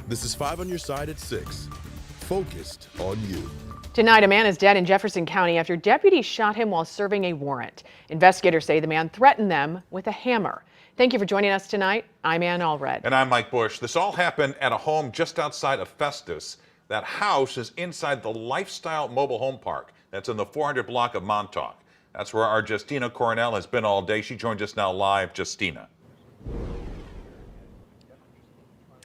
This is 5 on your side at 6. Focused on you. Tonight, a man is dead in Jefferson County after deputies shot him while serving a warrant. Investigators say the man threatened them with a hammer. Thank you for joining us tonight. I'm Ann Allred. And I'm Mike Bush. This all happened at a home just outside of Festus. That house is inside the Lifestyle Mobile Home Park. That's in the 400 block of Montauk. That's where our Justina Coronel has been all day. She joins us now live. Justina.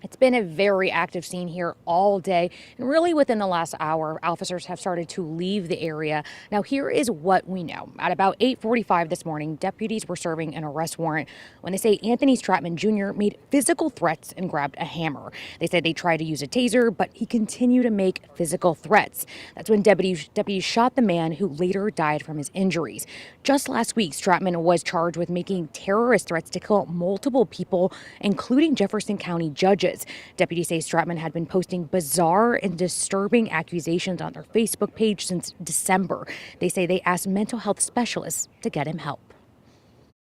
It's been a very active scene here all day, and really within the last hour, officers have started to leave the area. Now, here is what we know. At about 8:45 this morning, deputies were serving an arrest warrant when they say Anthony Stratman Jr. made physical threats and grabbed a hammer. They said they tried to use a taser, but he continued to make physical threats. That's when deputies shot the man, who later died from his injuries. Just last week, Stratman was charged with making terrorist threats to kill multiple people, including Jefferson County judges. Deputies say Stratman had been posting bizarre and disturbing accusations on their Facebook page since December. They say they asked mental health specialists to get him help.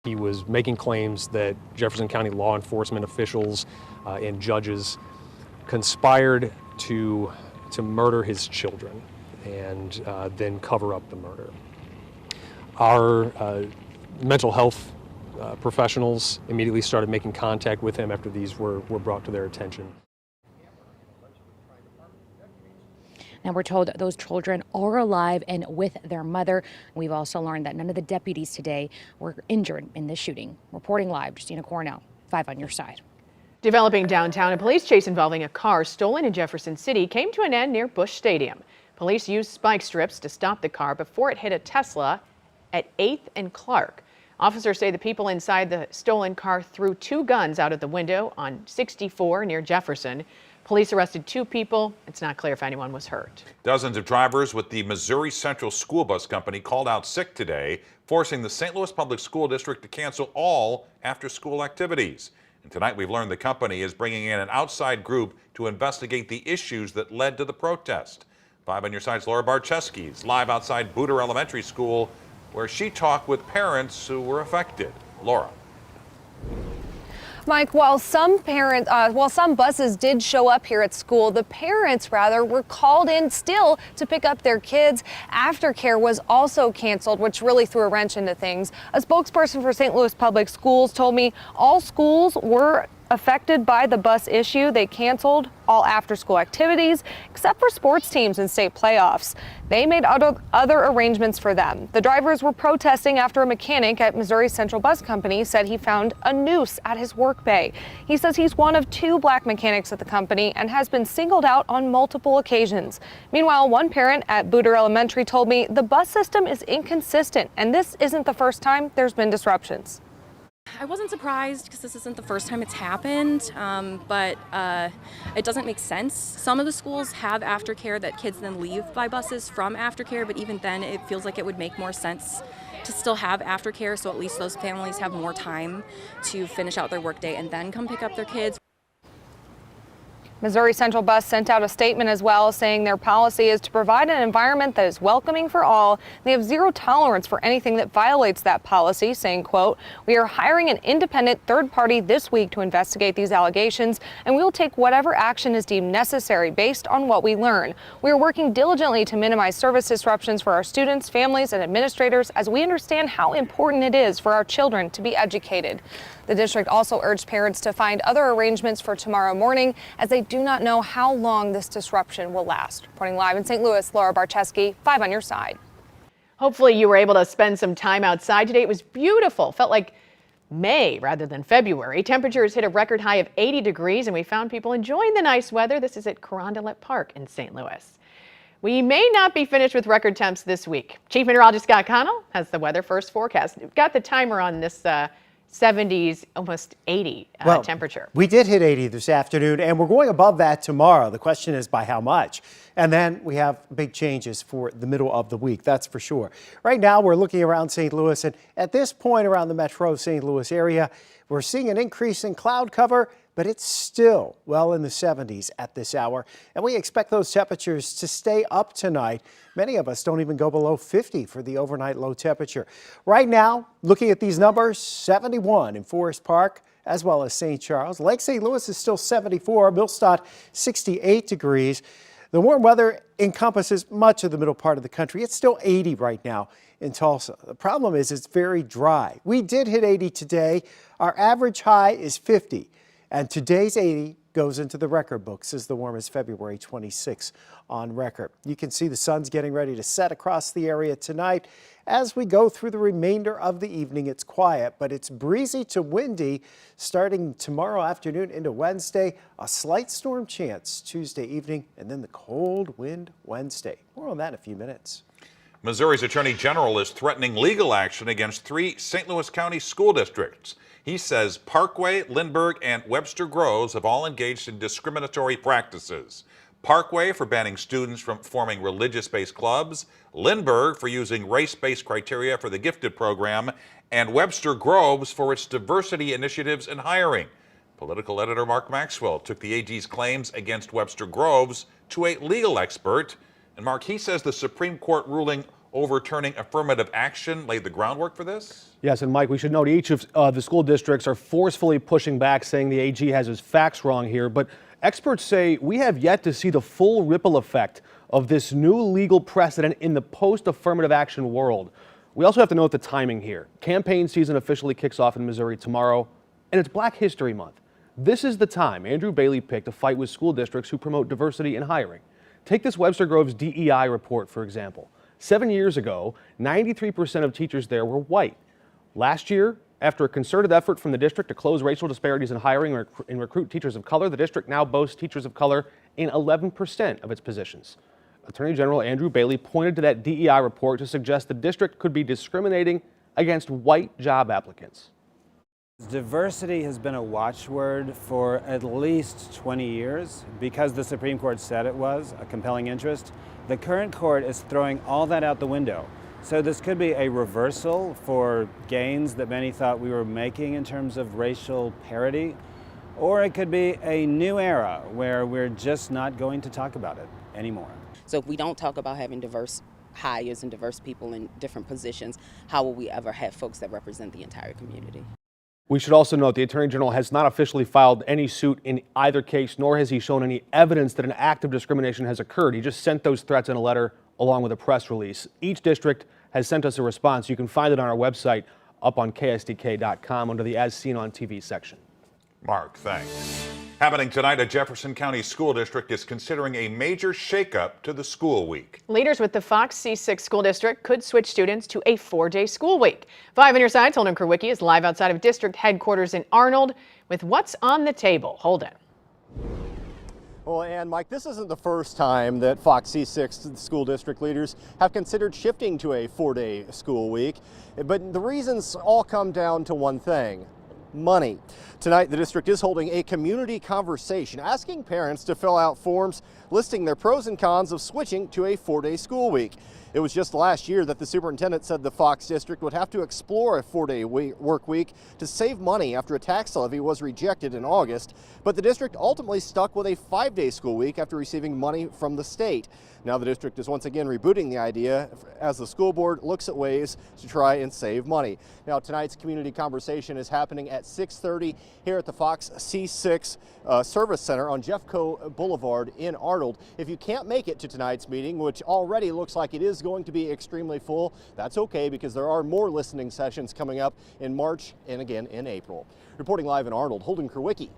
He was making claims that Jefferson County law enforcement officials and judges conspired to murder his children and then cover up the murder. Our mental health professionals immediately started making contact with him after these were brought to their attention. Now, we're told that those children are alive and with their mother. We've also learned that none of the deputies today were injured in this shooting. Reporting live, Justina Coronel, 5 on your side. Developing downtown, a police chase involving a car stolen in Jefferson City came to an end near Busch Stadium. Police used spike strips to stop the car before it hit a Tesla at 8th and Clark. Officers say the people inside the stolen car threw 2 guns out of the window on 64 near Jefferson. Police arrested 2 people. It's not clear if anyone was hurt. Dozens of drivers with the Missouri Central School Bus Company called out sick today, forcing the St. Louis Public School District to cancel all after-school activities. And tonight we've learned the company is bringing in an outside group to investigate the issues that led to the protest. 5 on your side's Laura Barczewski is live outside Booter Elementary School, where she talked with parents who were affected. Laura. Mike, while some buses did show up here at school, the parents were called in still to pick up their kids. Aftercare was also canceled, which really threw a wrench into things. A spokesperson for St. Louis Public Schools told me all schools were affected by the bus issue. They canceled all after-school activities except for sports teams and state playoffs. They made other arrangements for them. The drivers were protesting after a mechanic at Missouri Central Bus Company said he found a noose at his work bay. He says he's one of 2 black mechanics at the company and has been singled out on multiple occasions. Meanwhile, one parent at Booter Elementary told me the bus system is inconsistent, and this isn't the first time there's been disruptions. I wasn't surprised because this isn't the first time it's happened, but it doesn't make sense. Some of the schools have aftercare that kids then leave by buses from aftercare, but even then it feels like it would make more sense to still have aftercare, so at least those families have more time to finish out their workday and then come pick up their kids. Missouri Central Bus sent out a statement as well, saying their policy is to provide an environment that is welcoming for all. They have zero tolerance for anything that violates that policy, saying, quote, "We are hiring an independent third party this week to investigate these allegations, and we will take whatever action is deemed necessary based on what we learn. We are working diligently to minimize service disruptions for our students, families, and administrators as we understand how important it is for our children to be educated." The district also urged parents to find other arrangements for tomorrow morning, as they do not know how long this disruption will last. Reporting live in St. Louis, Laura Barczewski, 5 on your side. Hopefully you were able to spend some time outside today. It was beautiful. Felt like May rather than February. Temperatures hit a record high of 80 degrees, and we found people enjoying the nice weather. This is at Carondelet Park in St. Louis. We may not be finished with record temps this week. Chief Meteorologist Scott Connell has the weather first forecast. We've got the timer on this 70s, almost 80 temperature. We did hit 80 this afternoon, and we're going above that tomorrow. The question is by how much? And then we have big changes for the middle of the week, that's for sure. Right now, we're looking around St. Louis, and at this point around the metro St. Louis area, we're seeing an increase in cloud cover, but it's still well in the 70s at this hour. And we expect those temperatures to stay up tonight. Many of us don't even go below 50 for the overnight low temperature. Right now, looking at these numbers, 71 in Forest Park, as well as St. Charles. Lake St. Louis is still 74, Millstadt 68 degrees. The warm weather encompasses much of the middle part of the country. It's still 80 right now in Tulsa. The problem is it's very dry. We did hit 80 today. Our average high is 50, and today's 80 goes into the record books as the warmest February 26 on record. You can see the sun's getting ready to set across the area tonight. As we go through the remainder of the evening, it's quiet, but it's breezy to windy starting tomorrow afternoon into Wednesday. A slight storm chance Tuesday evening, and then the cold wind Wednesday. More on that in a few minutes. Missouri's Attorney General is threatening legal action against 3 St. Louis County school districts. He says Parkway, Lindbergh, and Webster Groves have all engaged in discriminatory practices. Parkway for banning students from forming religious-based clubs, Lindbergh for using race-based criteria for the gifted program, and Webster Groves for its diversity initiatives and hiring. Political editor Mark Maxwell took the AG's claims against Webster Groves to a legal expert. And Mark, he says the Supreme Court ruling overturning affirmative action laid the groundwork for this? Yes, and Mike, we should note each of the school districts are forcefully pushing back, saying the AG has his facts wrong here. But experts say we have yet to see the full ripple effect of this new legal precedent in the post-affirmative action world. We also have to note the timing here. Campaign season officially kicks off in Missouri tomorrow, and it's Black History Month. This is the time Andrew Bailey picked to fight with school districts who promote diversity in hiring. Take this Webster Groves DEI report, for example. 7 years ago, 93% of teachers there were white. Last year, after a concerted effort from the district to close racial disparities in hiring and recruit teachers of color, the district now boasts teachers of color in 11% of its positions. Attorney General Andrew Bailey pointed to that DEI report to suggest the district could be discriminating against white job applicants. Diversity has been a watchword for at least 20 years because the Supreme Court said it was a compelling interest. The current court is throwing all that out the window. So this could be a reversal for gains that many thought we were making in terms of racial parity, or it could be a new era where we're just not going to talk about it anymore. So if we don't talk about having diverse hires and diverse people in different positions, how will we ever have folks that represent the entire community? We should also note the Attorney General has not officially filed any suit in either case, nor has he shown any evidence that an act of discrimination has occurred. He just sent those threats in a letter along with a press release. Each district has sent us a response. You can find it on our website up on ksdk.com under the As Seen on TV section. Mark, thanks. Happening tonight, a Jefferson County school district is considering a major shakeup to the school week. Leaders with the Fox C-6 school district could switch students to a 4-day school week. 5 on your side's Holden Kurwicki is live outside of district headquarters in Arnold with what's on the table. Holden. Well, and Mike, this isn't the first time that Fox C-6 school district leaders have considered shifting to a 4-day school week. But the reasons all come down to one thing: money. Tonight, the district is holding a community conversation, asking parents to fill out forms listing their pros and cons of switching to a 4-day school week. It was just last year that the superintendent said the Fox district would have to explore a 4-day work week to save money after a tax levy was rejected in August. But the district ultimately stuck with a 5-day school week after receiving money from the state. Now the district is once again rebooting the idea as the school board looks at ways to try and save money. Now tonight's community conversation is happening at 6:30 here at the Fox C-6 Service Center on Jeffco Boulevard in Arnold. If you can't make it to tonight's meeting, which already looks like it is going to be extremely full, that's okay because there are more listening sessions coming up in March and again in April. Reporting live in Arnold, Holden Kurwicki,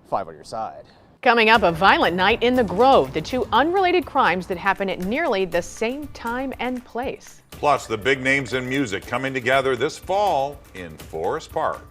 5 on your side. Coming up, a violent night in the Grove. The 2 unrelated crimes that happen at nearly the same time and place. Plus, the big names in music coming together this fall in Forest Park.